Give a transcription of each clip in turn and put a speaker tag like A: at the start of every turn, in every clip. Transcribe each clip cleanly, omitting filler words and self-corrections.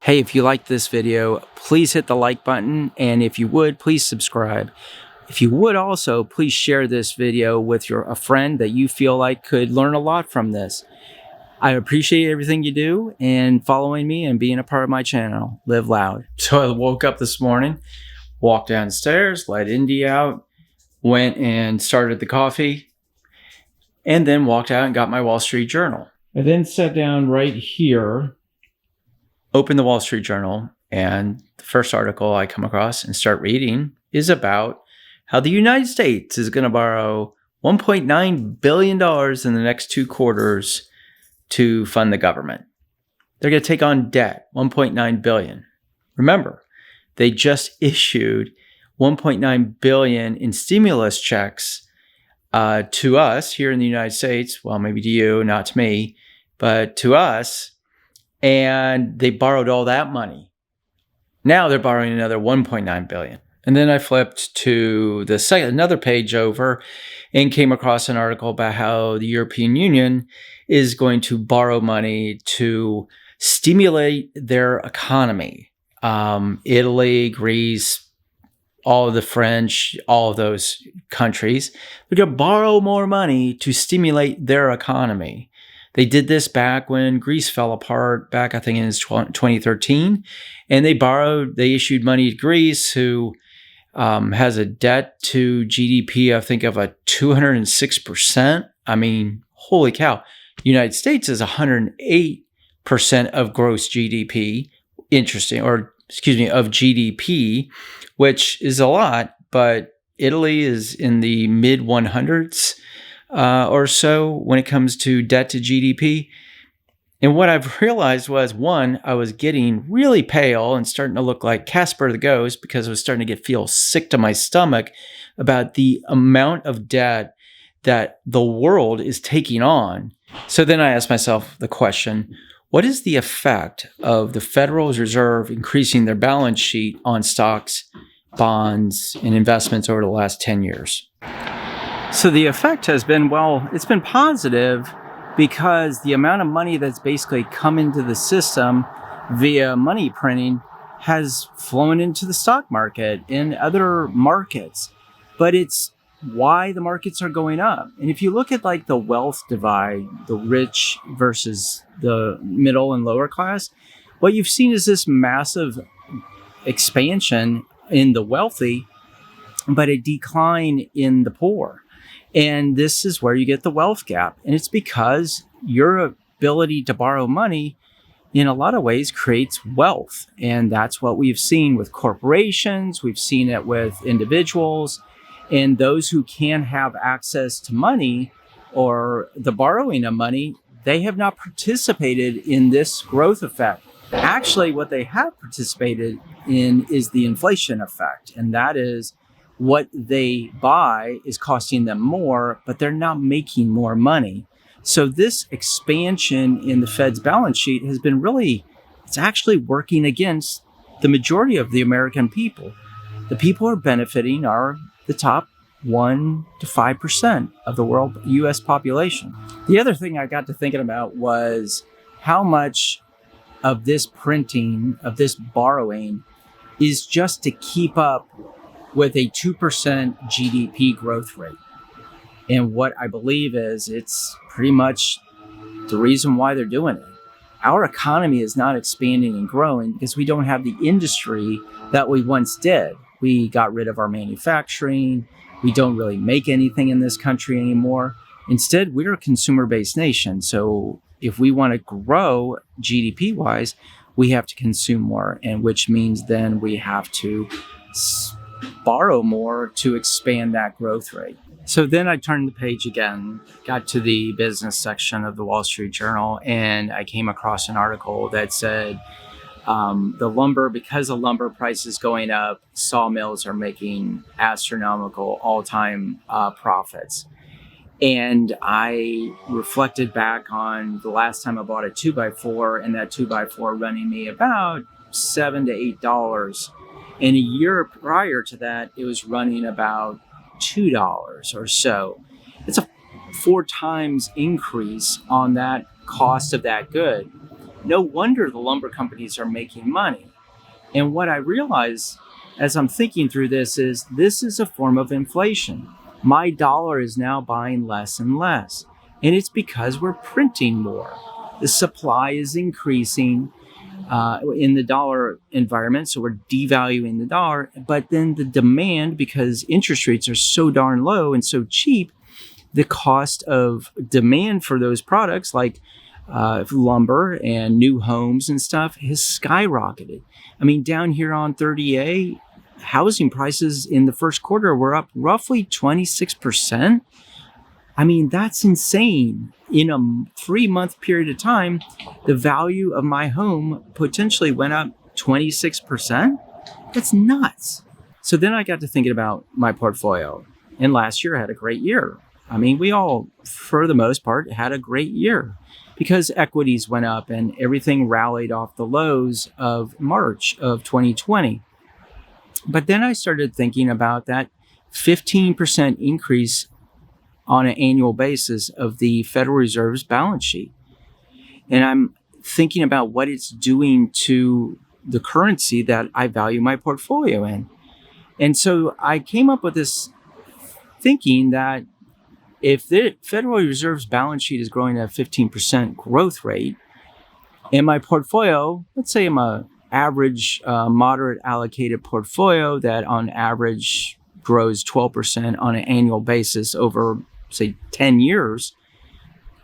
A: Hey, if you like this video, please hit the like button, and if you would, please subscribe. If you would also, please share this video with a friend that you feel like could learn a lot from this. I appreciate everything you do and following me and being a part of my channel. Live loud. So I woke up this morning, walked downstairs, let Indy out, went and started the coffee, and then walked out and got my Wall Street Journal. I then sat down right here, opened the Wall Street Journal, and the first article I come across and start reading is about how the United States is going to borrow $1.9 billion in the next 2 quarters to fund the government. They're going to take on debt, $1.9 billion. Remember, they just issued $1.9 billion in stimulus checks to us here in the United States. Well, maybe to you, not to me, but to us. And they borrowed all that money. Now they're borrowing another $1.9 billion. And then I flipped to another page over and came across an article about how the European Union is going to borrow money to stimulate their economy. Italy, Greece, all of the French, all of those countries, they're going to borrow more money to stimulate their economy. They did this back when Greece fell apart, back I think in 2013, and they issued money to Greece, who has a debt to GDP, I think, of a 206%. I mean, holy cow. The United States is 108% of gross GDP, of GDP, which is a lot, but Italy is in the mid 100s. Or so when it comes to debt to GDP. And what I've realized was, one, I was getting really pale and starting to look like Casper the Ghost because I was starting to feel sick to my stomach about the amount of debt that the world is taking on. So then I asked myself the question, what is the effect of the Federal Reserve increasing their balance sheet on stocks, bonds, and investments over the last 10 years? So the effect has been, it's been positive because the amount of money that's basically come into the system via money printing has flown into the stock market and other markets. But it's why the markets are going up. And if you look at like the wealth divide, the rich versus the middle and lower class, what you've seen is this massive expansion in the wealthy, but a decline in the poor. And this is where you get the wealth gap. And it's because your ability to borrow money in a lot of ways creates wealth. And that's what we've seen with corporations. We've seen it with individuals. And those who can have access to money or the borrowing of money, they have not participated in this growth effect. Actually, what they have participated in is the inflation effect. And that is, what they buy is costing them more, but they're not making more money. So this expansion in the Fed's balance sheet has been it's actually working against the majority of the American people. The people who are benefiting are the top 1 to 5% of the world US population. The other thing I got to thinking about was how much of this printing, of this borrowing, is just to keep up with a 2% GDP growth rate. And what I believe is it's pretty much the reason why they're doing it. Our economy is not expanding and growing because we don't have the industry that we once did. We got rid of our manufacturing. We don't really make anything in this country anymore. Instead, we're a consumer-based nation. So if we want to grow GDP-wise, we have to consume more, and which means then we have to borrow more to expand that growth rate. So then I turned the page again, got to the business section of the Wall Street Journal, and I came across an article that said because the lumber price is going up, sawmills are making astronomical all-time profits. And I reflected back on the last time I bought a 2x4, and that 2x4 running me about $7 to $8. And a year prior to that, it was running about $2 or so. It's a 4 times increase on that cost of that good. No wonder the lumber companies are making money. And what I realize as I'm thinking through this is a form of inflation. My dollar is now buying less and less. And it's because we're printing more. The supply is increasing in the dollar environment, so we're devaluing the dollar. But then the demand, because interest rates are so darn low and so cheap, the cost of demand for those products like lumber and new homes and stuff has skyrocketed. I mean, down here on 30A, housing prices in the first quarter were up roughly 26%. I mean, that's insane. In a 3-month period of time, the value of my home potentially went up 26%. That's nuts. So then I got to thinking about my portfolio. And last year I had a great year. I mean, we all, for the most part, had a great year because equities went up and everything rallied off the lows of March of 2020. But then I started thinking about that 15% increase on an annual basis of the Federal Reserve's balance sheet. And I'm thinking about what it's doing to the currency that I value my portfolio in. And so I came up with this thinking that if the Federal Reserve's balance sheet is growing at a 15% growth rate, and my portfolio, let's say I'm a average moderate allocated portfolio that on average grows 12% on an annual basis over, say, 10 years,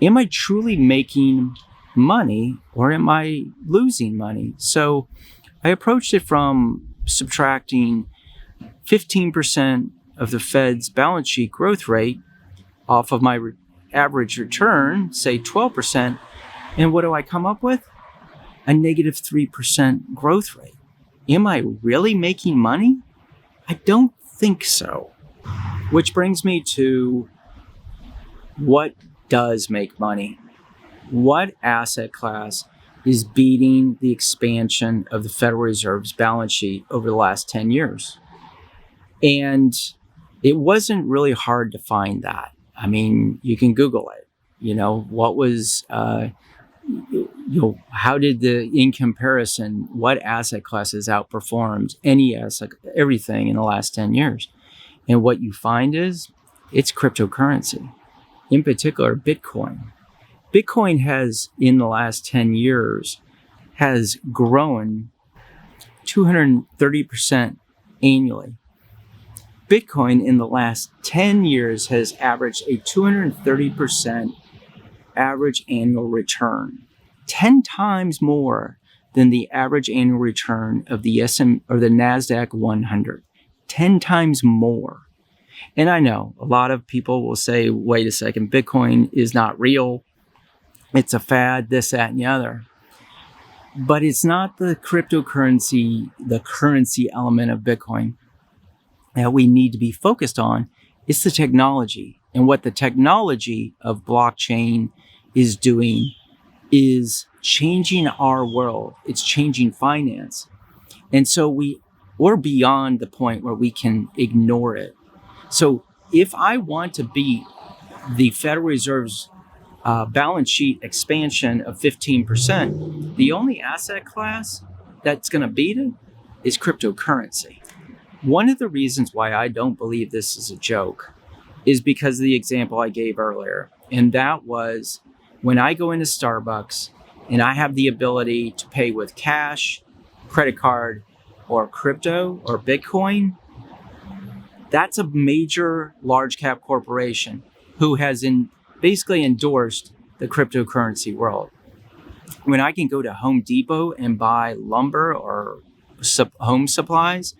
A: am I truly making money or am I losing money? So I approached it from subtracting 15% of the Fed's balance sheet growth rate off of my average return, say 12%, and what do I come up with? A negative 3% growth rate. Am I really making money? I don't think so. Which brings me to what does make money? What asset class is beating the expansion of the Federal Reserve's balance sheet over the last 10 years? And it wasn't really hard to find that. I mean, you can Google it. What was, how did in comparison, what asset classes outperformed any asset, everything in the last 10 years? And what you find is it's cryptocurrency, in particular, Bitcoin. Bitcoin has, in the last 10 years, has grown 230% annually. Bitcoin in the last 10 years has averaged a 230% average annual return, 10 times more than the average annual return of the or the NASDAQ 100, 10 times more. And I know a lot of people will say, wait a second, Bitcoin is not real. It's a fad, this, that, and the other. But it's not the cryptocurrency, the currency element of Bitcoin that we need to be focused on. It's the technology. And what the technology of blockchain is doing is changing our world. It's changing finance. And so we're beyond the point where we can ignore it. So if I want to beat the Federal Reserve's balance sheet expansion of 15%, the only asset class that's going to beat it is cryptocurrency. One of the reasons why I don't believe this is a joke is because of the example I gave earlier. And that was when I go into Starbucks and I have the ability to pay with cash, credit card, or crypto or Bitcoin, that's a major large cap corporation who has basically endorsed the cryptocurrency world. When I can go to Home Depot and buy lumber or home supplies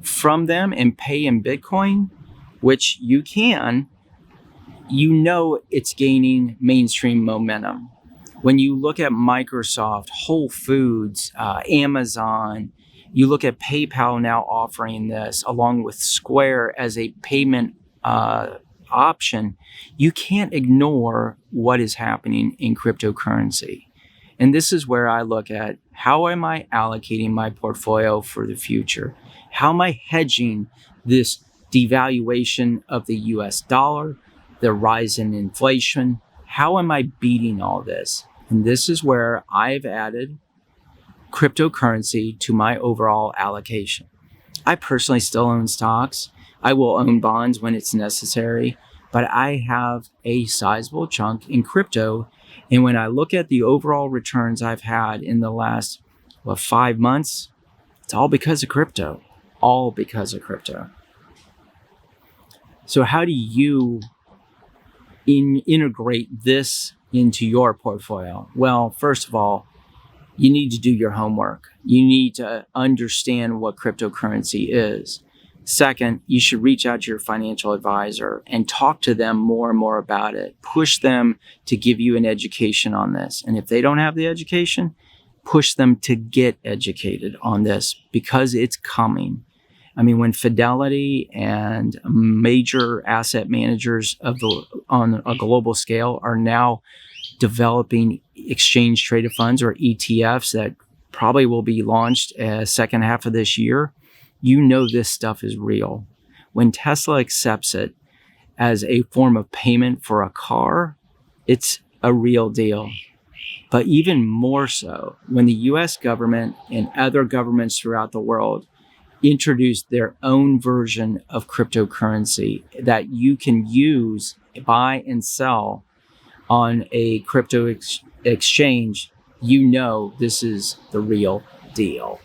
A: from them and pay in Bitcoin, which you can, it's gaining mainstream momentum. When you look at Microsoft, Whole Foods, Amazon, you look at PayPal now offering this along with Square as a payment option, you can't ignore what is happening in cryptocurrency. And this is where I look at how am I allocating my portfolio for the future? How am I hedging this devaluation of the US dollar, the rise in inflation? How am I beating all this? And this is where I've added cryptocurrency to my overall allocation. I personally still own stocks. I will own bonds when it's necessary, but I have a sizable chunk in crypto. And when I look at the overall returns I've had in the last 5 months, it's all because of crypto. All because of crypto. So how do you integrate this into your portfolio? Well, first of all, you need to do your homework. You need to understand what cryptocurrency is. Second, you should reach out to your financial advisor and talk to them more and more about it. Push them to give you an education on this. And if they don't have the education, push them to get educated on this because it's coming. I mean, when Fidelity and major asset managers on a global scale are now developing exchange traded funds or ETFs that probably will be launched second half of this year, you know this stuff is real. When Tesla accepts it as a form of payment for a car, it's a real deal. But even more so, when the US government and other governments throughout the world introduce their own version of cryptocurrency that you can use, buy and sell on a crypto exchange, you know this is the real deal.